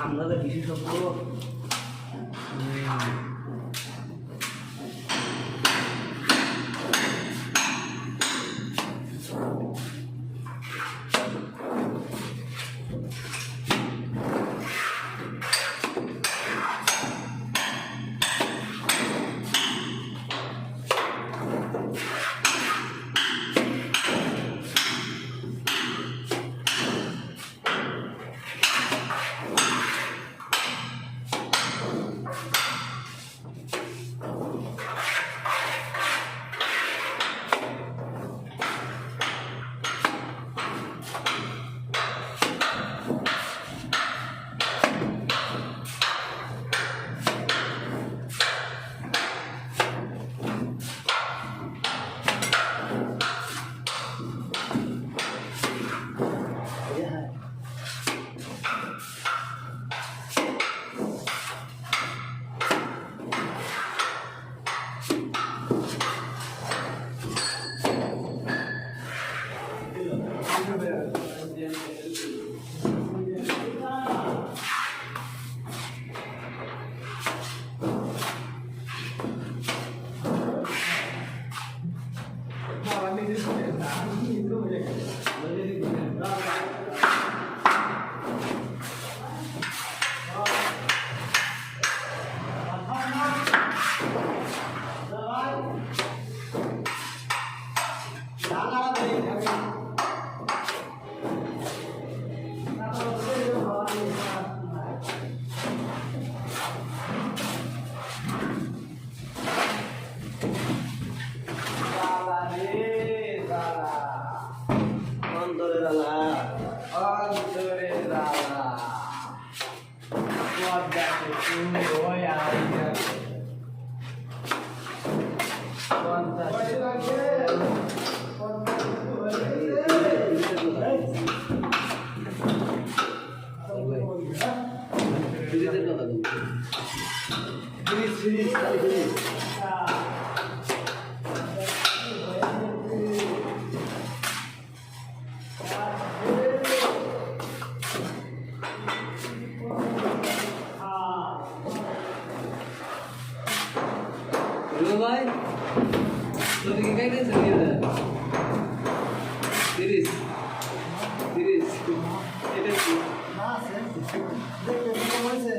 আমরা তো বিশেষজ্ঞ ভাই তুমি কি খাইতেছো এটা 30 এটা কি না আছে দেখতে কেমন হয়েছে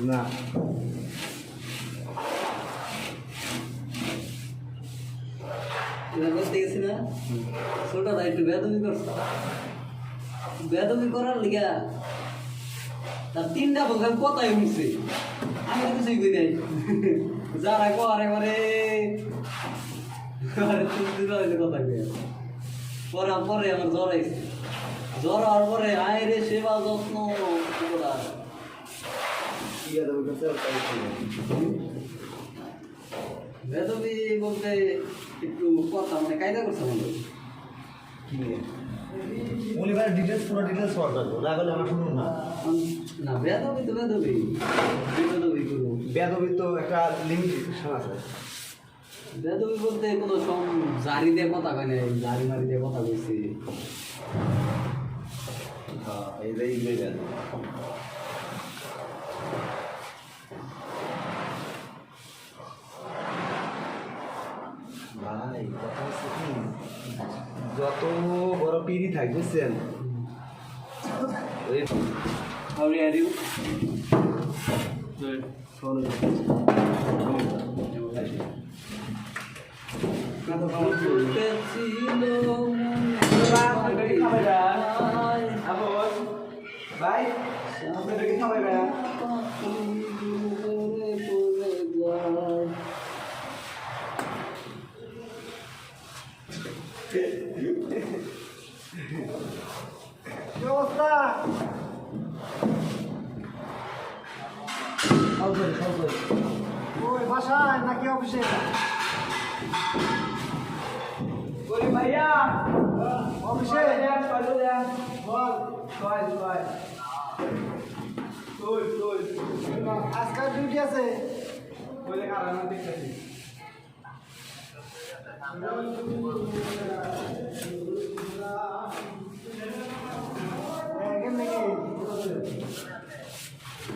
না করতে গেছি না ছোটটা একটু বেদমি করছে বেদমি করার লিগা তার 3টা বছর কথাই উঠছে আমি তো কিছুই কই নাই যারা করে করে কথা কই পরে আমার জ্বর আইছে জ্বর হওয়ার পরে আয় রে সেবা যত্ন বেদমি বলতে একটু কথা মানে কায়দা করছে আমাদের ডিটেলস পুরো ডিটেলস করতে রাগলে আমার শুনুন না বেদমি তো বেদমি করবো বেদবি তো একটা লিমিটেশন আছে বেদবি বলতে কোনো জারি দিয়ে কথা কয় নাই, জারি মারি দিয়ে কথা কইছি। হ্যাঁ এইটাই বেদ। ভাই কথা হচ্ছে কি, যত বড় পিড়ি থাক বুঝছেন ওই How are you? Good. ওই বাসায় নাকি অফিসে? ওই ভাইয়া অফিসে আজকাল ডিউটি আছে।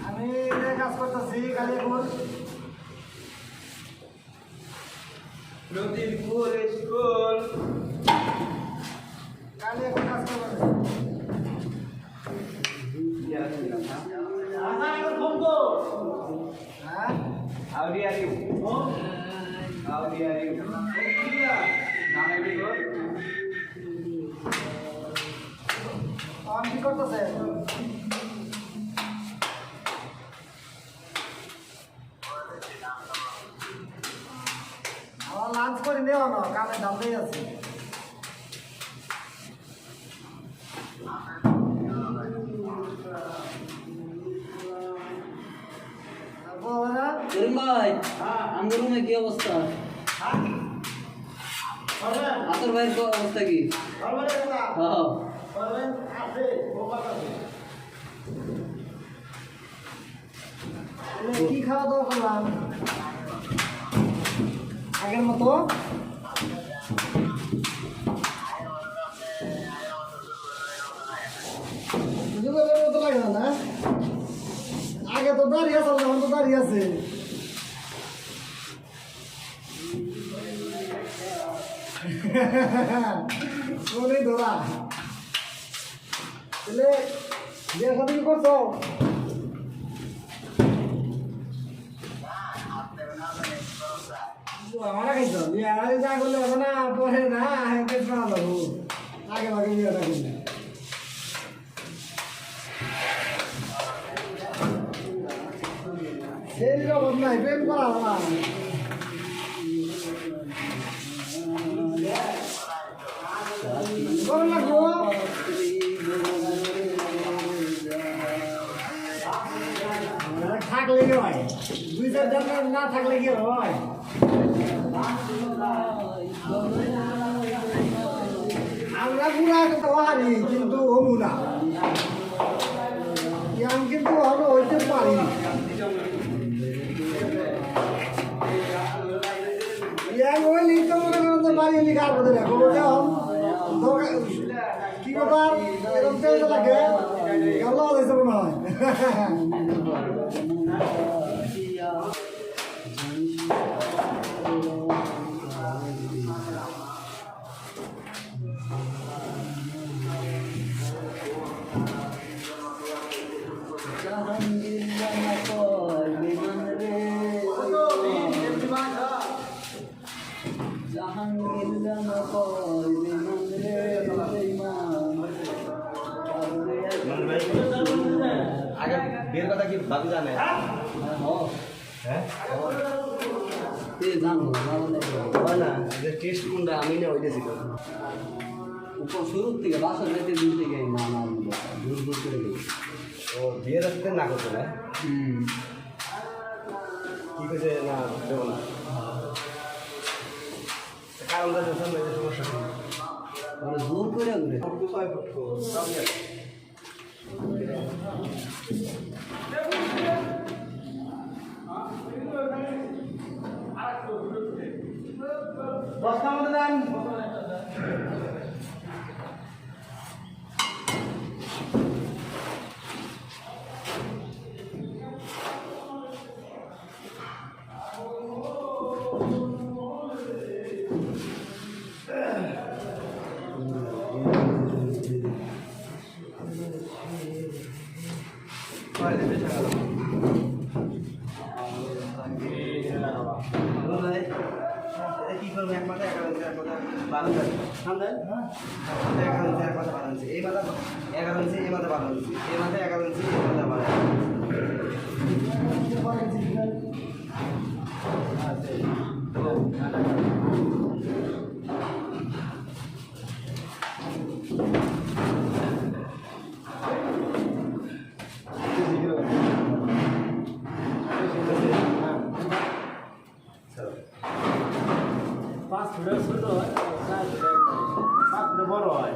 আমি কাজ করতেছি খালি এখন। কালি এখন কাজ করতেছি। হ্যাঁ How are you? How are you? আমি কি করতেছে? আমার লাঞ্চ করে নেওয়া না, কামে দামতেই আছে। করিম ভাই, আমাদের রুমে কি অবস্থা? আতর ভাইয়ের অবস্থা কি? হ্যাঁ কি খাওয়া দাওয়া করলাম আগের মতো? যুগের মতো লাগে না না? আগে তো দাঁড়িয়ে আছে, এখন তো দাঁড়িয়ে আছে। শোনে ধরা তাহলে বিয়ে সাথে কি করছো? আমার খাইছো বিয়ে আগে যা করলে হবে না, পরে না পেট বানা যাবো, আগে ভাগে বিয়েটা করলে। সেই রকম নাই, প্রেম করা হবে না। কখন লাগবো? থাকলে কি হয়, দুই চার না থাকলে কি হয়? আমরা পুরা একটা হারি কিন্তু হবু না, আমি কিন্তু হলো হইতে পারি। ওই তো মনে করেন তো বাড়ি লিখার মধ্যে দেখো কি ব্যাপার, এরকম তেল লাগে কেমন হয়েছে মনে হয়। আগে বিয়ের কথা কি ভাবি জানে? হ্যাঁ হয় না, যে টেস্ট কোনটা আমি না ওইটা ছিল শুরুর থেকে বাসার যেতে দূর থেকে না না দূর দূর করে গেছি। ও বিয়ের আসতে না করতো না, কি করছে না দেবো না, কারণটা যখন সমস্যা জোর করে ঘুরে বস্তার মধ্যে দেন কি করবো এক মাথা 11 ইঞ্চি এক মাথা 12 ইঞ্চি এই মাথা 11 ইঞ্চি এই মাথা 12 ইঞ্চি এই মাথা 11 ইঞ্চি এই মাথা 5 ফুটের ছোট হয় 7 ফুটের বড় হয়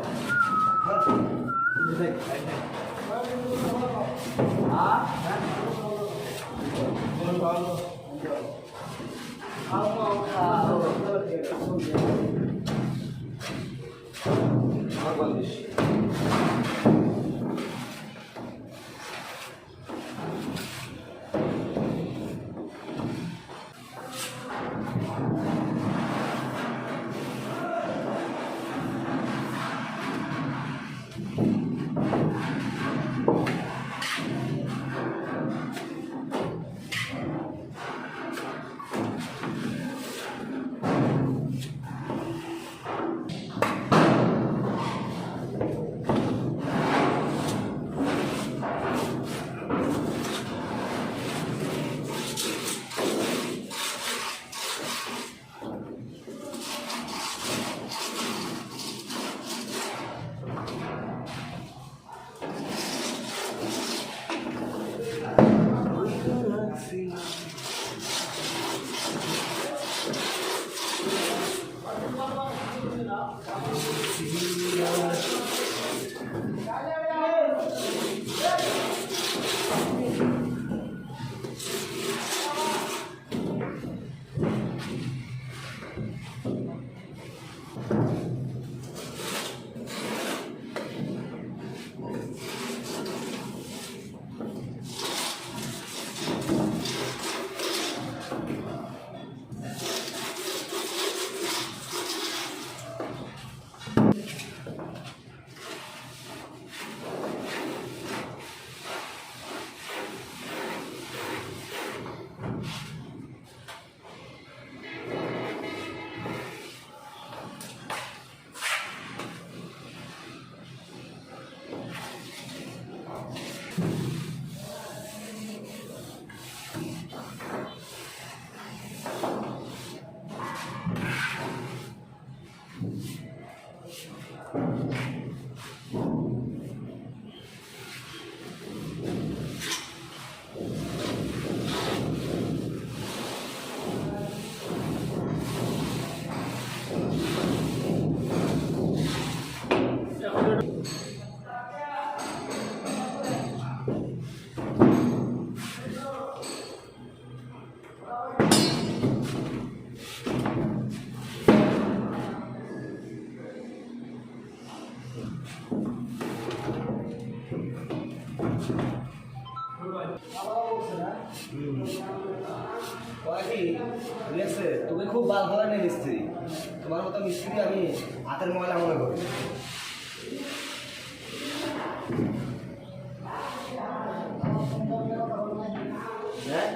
তুমি খুব ভালো ধরনের মিস্ত্রি, তোমার মতো মিস্ত্রি আমি হাতের ময়লা মনে করি। হ্যাঁ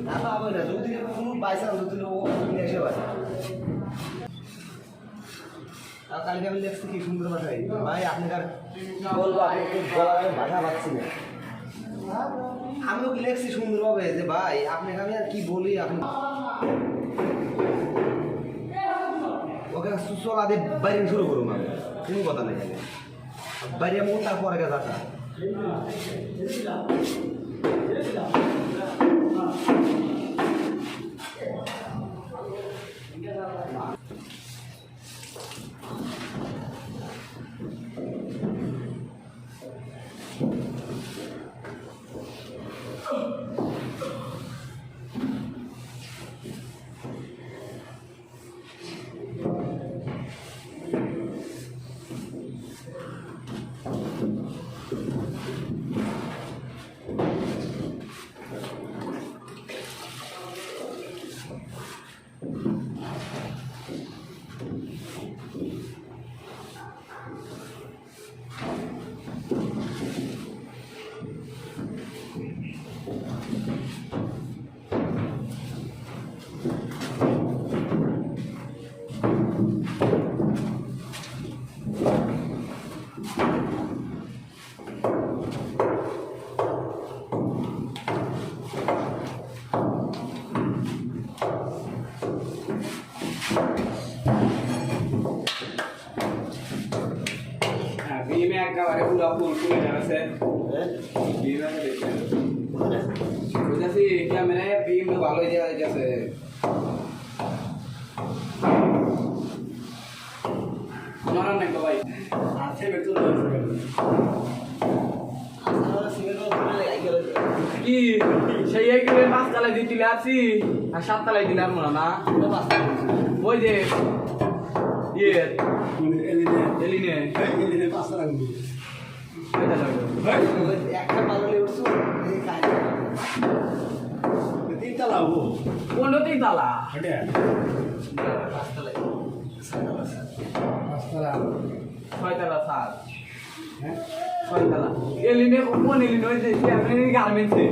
না পাবো না, যদি কোনো বাইসান্স যদি ও এসে পারে কালকে আমি দেখছি কি সুন্দর ভাষায় ভাই আপনার বলবো আপনাকে বলার ভাষা পাচ্ছি না। আমিও কি লেখছি সুন্দরভাবে যে ভাই আপনাকে আমি আর কি বলি, আপনি ওকে চলা দিয়ে বাইরে শুরু করুন, আমি কোনো কথা নেই বাইরে মন তারপরে যাতা বিমে একেবারে পুরো ফুল ফুলে যাচ্ছে বিমে দেখছেন বুঝাছি ক্যামেরা বিম ভালোই দেওয়া যাচ্ছে নরম নাকি ভাই আছে বেটু কি সেই একদিন 5 তলায় দিতে আছি আর 7 তলায় দিলাম না ওই যে ইয়ে এলিনে 5 তলা একটা পাললে উঠছো এই কাজ 3 তলা হবো কোন 3 তলা এটা 5 তলায় 5 তলা 6 তলা স্যার হ্যাঁ 6 তলা এলিনে কোন এলিনে ওই যে এমনি গার্মেন্টসে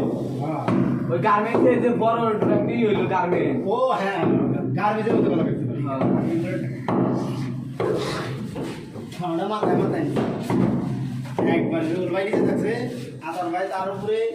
হ্যাঁ ওই গার্মেন্টসে যে বড় ট্রাকটি হইলো গার্মেন্ট ও হ্যাঁ গার্মেন্টের মধ্যে বলা করতে পারি ঠান্ডা মাথায় মাথায় একবার জোর বাইরে থাকছে আদার ভাই তার উপরে